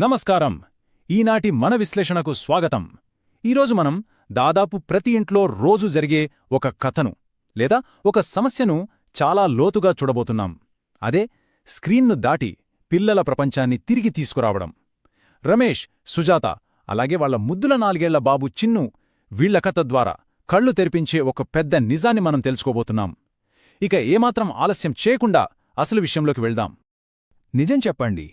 నమస్కారం. ఈనాటి మన విశ్లేషణకు స్వాగతం. ఈరోజు మనం దాదాపు ప్రతి ఇంట్లో రోజు జరిగే ఒక కథను లేదా ఒక సమస్యను చాలా లోతుగా చూడబోతున్నాం. అదే స్క్రీన్ను దాటి పిల్లల ప్రపంచాన్ని తిరిగి తీసుకురావడం. రమేష్, సుజాత, అలాగే వాళ్ల ముద్దుల 4 ఏళ్ల బాబు చిన్ను, వీళ్ల కథ ద్వారా కళ్ళు తెరిపించే ఒక పెద్ద నిజాన్ని మనం తెలుసుకోబోతున్నాం. ఇక ఏమాత్రం ఆలస్యం చేయకుండా అసలు విషయంలోకి వెళ్దాం. నిజం చెప్పండి,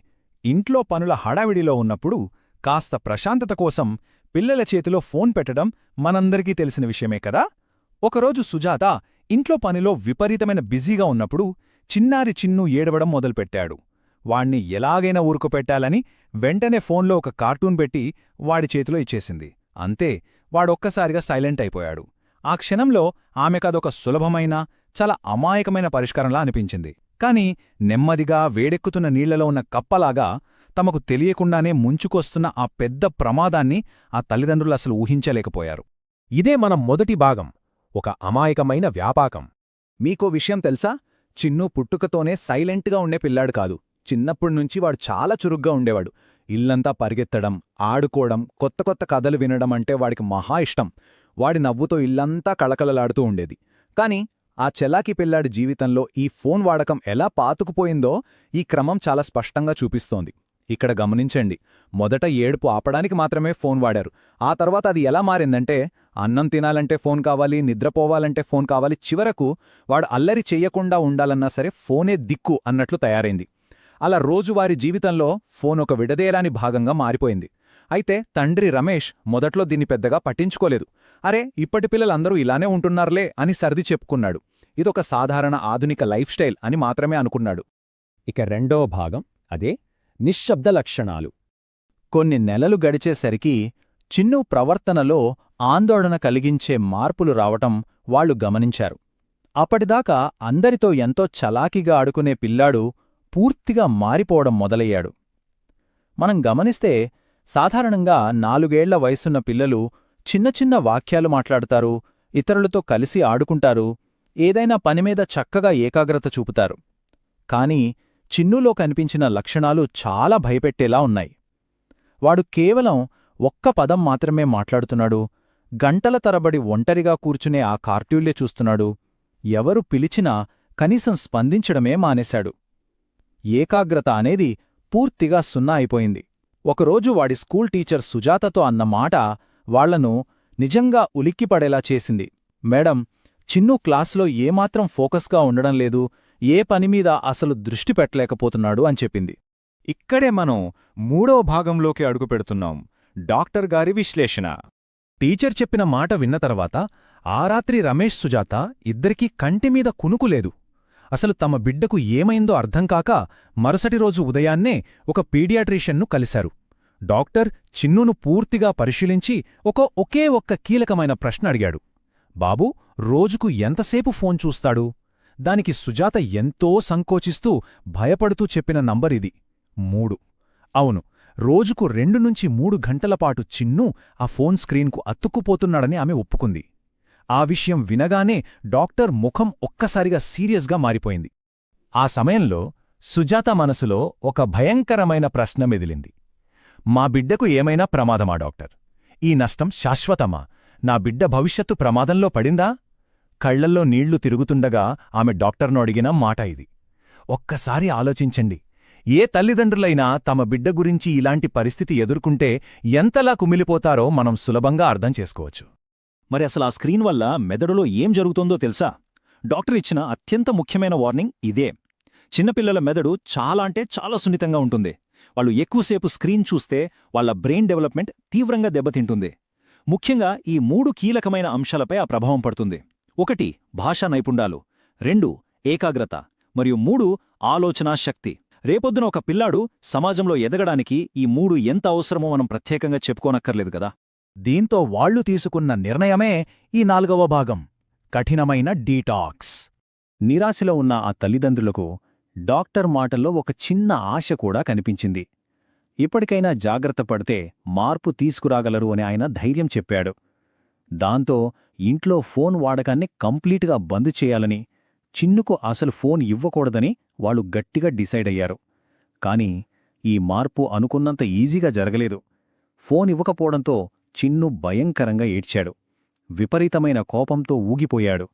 ఇంట్లో పనుల హడావిడిలో ఉన్నప్పుడు కాస్త ప్రశాంతత కోసం పిల్లల చేతిలో ఫోన్ పెట్టడం మనందరికీ తెలిసిన విషయమే కదా. ఒకరోజు సుజాత ఇంట్లో పనిలో విపరీతమైన బిజీగా ఉన్నప్పుడు చిన్నారి చిన్ను ఏడవడం మొదలుపెట్టాడు. వాణ్ణి ఎలాగైనా ఊరుకుపెట్టాలని వెంటనే ఫోన్లో ఒక కార్టూన్ పెట్టి వాడి చేతిలో ఇచ్చేసింది. అంతే, వాడొక్కసారిగా సైలెంట్ అయిపోయాడు. ఆ క్షణంలో ఆమెకదొక సులభమైన, చాలా అమాయకమైన పరిష్కారంలా అనిపించింది. కాని నెమ్మదిగా వేడెక్కుతున్న నీళ్లలో ఉన్న కప్పలాగా తమకు తెలియకుండానే ముంచుకొస్తున్న ఆ పెద్ద ప్రమాదాన్ని ఆ తల్లిదండ్రులు అసలు ఊహించలేకపోయారు. ఇదే మన మొదటి భాగం, ఒక అమాయకమైన వ్యాపాకం. మీకో విషయం తెలుసా? చిన్ను పుట్టుకతోనే సైలెంట్గా ఉండే పిల్లాడు కాదు. చిన్నప్పుడ్నుంచి వాడు చాలా చురుగ్గా ఉండేవాడు. ఇల్లంతా పరిగెత్తడం, ఆడుకోవడం, కొత్త కొత్త కథలు వినడం అంటే వాడికి మహా ఇష్టం. వాడి నవ్వుతో ఇల్లంతా కళకళలాడుతూ ఉండేది. కాని ఆ చెలాకి పిల్లాడి జీవితంలో ఈ ఫోన్ వాడకం ఎలా పాతుకుపోయిందో ఈ క్రమం చాలా స్పష్టంగా చూపిస్తోంది. ఇక్కడ గమనించండి, మొదట ఏడుపు ఆపడానికి మాత్రమే ఫోన్ వాడారు. ఆ తర్వాత అది ఎలా మారిందంటే అన్నం తినాలంటే ఫోన్ కావాలి, నిద్రపోవాలంటే ఫోన్ కావాలి, చివరకు వాడు అల్లరి చెయ్యకుండా ఉండాలన్నా సరే ఫోనే దిక్కు అన్నట్లు తయారైంది. అలా రోజువారీ జీవితంలో ఫోన్ ఒక విడదీయరాని భాగంగా మారిపోయింది. అయితే తండ్రి రమేష్ మొదట్లో దీన్ని పెద్దగా పట్టించుకోలేదు. అరే, ఇప్పటి పిల్లలందరూ ఇలానే ఉంటున్నారులే అని సర్ది చెప్పుకున్నాడు. ఇదొక సాధారణ ఆధునిక లైఫ్ స్టైల్ అని మాత్రమే అనుకున్నాడు. ఇక రెండో భాగం, అదే నిశ్శబ్ద లక్షణాలు. కొన్ని నెలలు గడిచేసరికి చిన్ను ప్రవర్తనలో ఆందోళన కలిగించే మార్పులు రావటం వాళ్లు గమనించారు. అప్పటిదాకా అందరితో ఎంతో చలాకీగా ఆడుకునే పిల్లాడు పూర్తిగా మారిపోవడం మొదలయ్యాడు. మనం గమనిస్తే సాధారణంగా 4 ఏళ్ల వయసున్న పిల్లలు చిన్న చిన్న వాక్యాలు మాట్లాడతారు, ఇతరులతో కలిసి ఆడుకుంటారు, ఏదైనా పనిమీద చక్కగా ఏకాగ్రత చూపుతారు. కాని చిన్నులో కనిపించిన లక్షణాలు చాలా భయపెట్టేలా ఉన్నాయి. వాడు కేవలం ఒక్క పదం మాత్రమే మాట్లాడుతున్నాడు, గంటల తరబడి ఒంటరిగా కూర్చునే ఆ కార్టూన్లే చూస్తున్నాడు, ఎవరు పిలిచినా కనీసం స్పందించడమే మానేశాడు. ఏకాగ్రత అనేది పూర్తిగా సున్నా అయిపోయింది. ఒకరోజు వాడి స్కూల్ టీచర్ సుజాతతో అన్న మాట వాళ్లను నిజంగా ఉలిక్కిపడేలా చేసింది. మేడం, చిన్ను క్లాసులో ఏమాత్రం ఫోకస్గా ఉండడం లేదు, ఏ పనిమీద అసలు దృష్టి పెట్టలేకపోతున్నాడు అని చెప్పింది. ఇక్కడే మనం మూడవ భాగంలోకి అడుగుపెడుతున్నాం, డాక్టర్ గారి విశ్లేషణ. టీచర్ చెప్పిన మాట విన్న తర్వాత ఆ రాత్రి రమేష్, సుజాత ఇద్దరికీ కంటిమీద కునుకులేదు. అసలు తమ బిడ్డకు ఏమైందో అర్థంకాక మరుసటి రోజు ఉదయాన్నే ఒక పీడియాట్రిషియన్ను కలిశారు. డాక్టర్ చిన్నును పూర్తిగా పరిశీలించి ఒకే ఒక్క కీలకమైన ప్రశ్న అడిగాడు. బాబూ, రోజుకు ఎంతసేపు ఫోన్ చూస్తాడు? దానికి సుజాత ఎంతో సంకోచిస్తూ, భయపడుతూ చెప్పిన నంబరిది 3. అవును, రోజుకు 2 నుంచి 3 గంటలపాటు చిన్ను ఆ ఫోన్ స్క్రీన్కు అతుక్కుపోతున్నాడని ఆమె ఒప్పుకుంది. ఆ విషయం వినగానే డాక్టర్ ముఖం ఒక్కసారిగా సీరియస్గా మారిపోయింది. ఆ సమయంలో సుజాత మనసులో ఒక భయంకరమైన ప్రశ్న మెదిలింది. మా బిడ్డకు ఏమైనా ప్రమాదమా డాక్టర్? ఈ నష్టం శాశ్వతమా? నా బిడ్డ భవిష్యత్తు ప్రమాదంలో పడిందా? కళ్లల్లో నీళ్లు తిరుగుతుండగా ఆమె డాక్టర్ను అడిగిన మాట ఇది. ఒక్కసారి ఆలోచించండి, ఏ తల్లిదండ్రులైనా తమ బిడ్డ గురించి ఇలాంటి పరిస్థితి ఎదుర్కొంటే ఎంతలా కుమిలిపోతారో మనం సులభంగా అర్థం చేసుకోవచ్చు. మరి అసలు ఆ స్క్రీన్ వల్ల మెదడులో ఏం జరుగుతోందో తెలుసా? డాక్టర్ ఇచ్చిన అత్యంత ముఖ్యమైన వార్నింగ్ ఇదే. చిన్నపిల్లల మెదడు చాలా సున్నితంగా ఉంటుంది. వాళ్ళు ఎక్కువసేపు స్క్రీన్ చూస్తే వాళ్ల బ్రెయిన్ డెవలప్మెంట్ తీవ్రంగా దెబ్బతింటుంది. ముఖ్యంగా ఈ 3 కీలకమైన అంశాలపై ఆ ప్రభావం పడుతుంది. 1 భాషా నైపుణ్యాలు, 2 ఏకాగ్రత, మరియు 3 ఆలోచనా శక్తి. రేపొద్దున ఒక పిల్లాడు సమాజంలో ఎదగడానికి ఈ 3 ఎంత అవసరమో మనం ప్రత్యేకంగా చెప్పుకోనక్కర్లేదు కదా. దీంతో వాళ్లు తీసుకున్న నిర్ణయమే ఈ 4వ భాగం, కఠినమైన డీటాక్స్. నిరాశలో ఉన్న ఆ తల్లిదండ్రులకు డాక్టర్ మాటల్లో ఒక చిన్న ఆశ కూడా కనిపించింది. ఇప్పటికైనా జాగ్రత్త పడితే మార్పు తీసుకురాగలరు అని ఆయన ధైర్యం చెప్పాడు. దాంతో ఇంట్లో ఫోన్ వాడకాన్ని కంప్లీట్గా బంద్ చేయాలని, చిన్నుకు అసలు ఫోన్ ఇవ్వకూడదని వాళ్ళు గట్టిగా డిసైడ్ అయ్యారు. కాని ఈ మార్పు అనుకున్నంత ఈజీగా జరగలేదు. ఫోన్ ఇవ్వకపోవడంతో చిన్ను భయంకరంగా ఏడ్చాడు. విపరీతమైన కోపంతో ఊగిపోయాడు.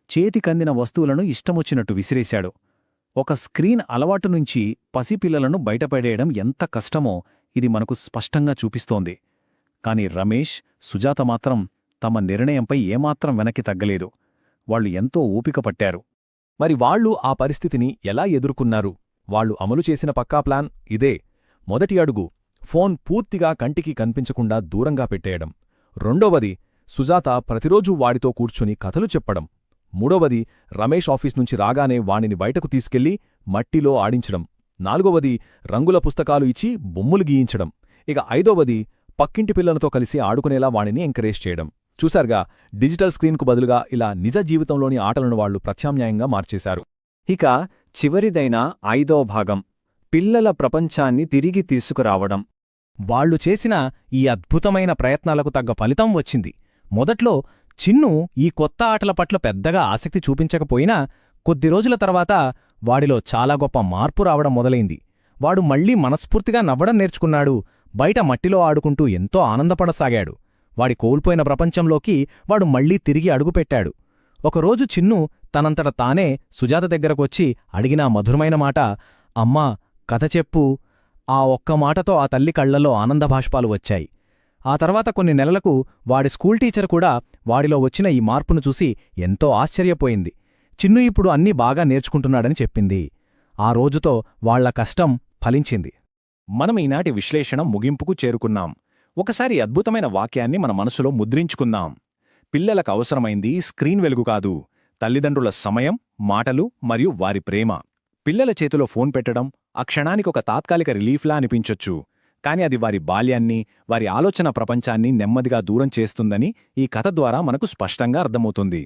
చేతికందిన వస్తువులను ఇష్టమొచ్చినట్టు విసిరేశాడు. ఒక స్క్రీన్ అలవాటు నుంచి పసిపిల్లలను బయటపడేయడం ఎంత కష్టమో ఇది మనకు స్పష్టంగా చూపిస్తోంది. కాని రమేష్, సుజాత మాత్రం తమ నిర్ణయంపై ఏమాత్రం వెనక్కి తగ్గలేదు. వాళ్లు ఎంతో ఓపిక పట్టారు. మరి వాళ్ళు ఆ పరిస్థితిని ఎలా ఎదుర్కొన్నారు? వాళ్ళు అమలు చేసిన పక్కా ప్లాన్ ఇదే. మొదటి అడుగు ఫోన్ పూర్తిగా కంటికి కనిపించకుండా దూరంగా పెట్టేయడం. రెండవది సుజాత ప్రతిరోజూ వాడితో కూర్చుని కథలు చెప్పడం. మూడవది రమేష్ ఆఫీస్ నుంచి రాగానే వాణిని బయటకు తీసుకెళ్లి మట్టిలో ఆడించడం. నాలుగవది రంగుల పుస్తకాలు ఇచ్చి బొమ్ములు గీయించడం. ఇక ఐదవది పక్కింటి పిల్లలతో కలిసి ఆడుకునేలా వాణిని ఎంకరేజ్ చేయడం. చూశారుగా, డిజిటల్ స్క్రీన్కు బదులుగా ఇలా నిజ జీవితంలోని ఆటలను వాళ్లు ప్రత్యామ్నాయంగా మార్చేశారు. ఇక చివరిదైన 5వ భాగం, పిల్లల ప్రపంచాన్ని తిరిగి తీసుకురావడం. వాళ్లు చేసిన ఈ అద్భుతమైన ప్రయత్నాలకు తగ్గ ఫలితం వచ్చింది. మొదట్లో చిన్ను ఈ కొత్త ఆటల పట్ల పెద్దగా ఆసక్తి చూపించకపోయినా కొద్ది రోజుల తర్వాత వాడిలో చాలా గొప్ప మార్పు రావడం మొదలైంది. వాడు మళ్లీ మనస్ఫూర్తిగా నవ్వడం నేర్చుకున్నాడు. బయట మట్టిలో ఆడుకుంటూ ఎంతో ఆనందపడసాగాడు. వాడి కోల్పోయిన ప్రపంచంలోకి వాడు మళ్లీ తిరిగి అడుగుపెట్టాడు. ఒకరోజు చిన్ను తనంతట తానే సుజాత దగ్గరకొచ్చి అడిగినా మధురమైన మాట, అమ్మా, కథ చెప్పు. ఆ ఒక్క మాటతో ఆ తల్లి కళ్లలో ఆనందభాష్పాలు వచ్చాయి. ఆ తర్వాత కొన్ని నెలలకు వాడి స్కూల్ టీచర్ కూడా వాడిలో వచ్చిన ఈ మార్పును చూసి ఎంతో ఆశ్చర్యపోయింది. చిన్ను ఇప్పుడు అన్నీ బాగా నేర్చుకుంటున్నాడని చెప్పింది. ఆ రోజుతో వాళ్ల కష్టం ఫలించింది. మనం ఈనాటి విశ్లేషణ ముగింపుకు చేరుకున్నాం. ఒకసారి అద్భుతమైన వాక్యాన్ని మన మనసులో ముద్రించుకుందాం. పిల్లలకు అవసరమైంది స్క్రీన్ వెలుగు కాదు, తల్లిదండ్రుల సమయం, మాటలు మరియు వారి ప్రేమ. పిల్లల చేతిలో ఫోన్ పెట్టడం ఆ క్షణానికొక తాత్కాలిక రిలీఫ్లా అనిపించొచ్చు, కాని అది వారి బాల్యాన్ని, వారి ఆలోచన ప్రపంచాన్ని నెమ్మదిగా దూరం చేస్తుందని ఈ కథ ద్వారా మనకు స్పష్టంగా అర్థమవుతుంది.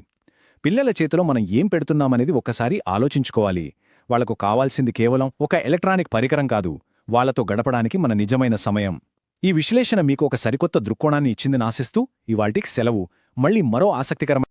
పిల్లల చేతిలో మనం ఏం పెడుతున్నామనేది ఒక్కసారి ఆలోచించుకోవాలి. వాళ్లకు కావాల్సింది కేవలం ఒక ఎలక్ట్రానిక్ పరికరం కాదు, వాళ్లతో గడపడానికి మన నిజమైన సమయం. ఈ విశ్లేషణ మీకు ఒక సరికొత్త దృక్కోణాన్ని ఇచ్చిందని ఆశిస్తూ ఇవాల్టికి సెలవు. మళ్ళీ మరో ఆసక్తికరమైన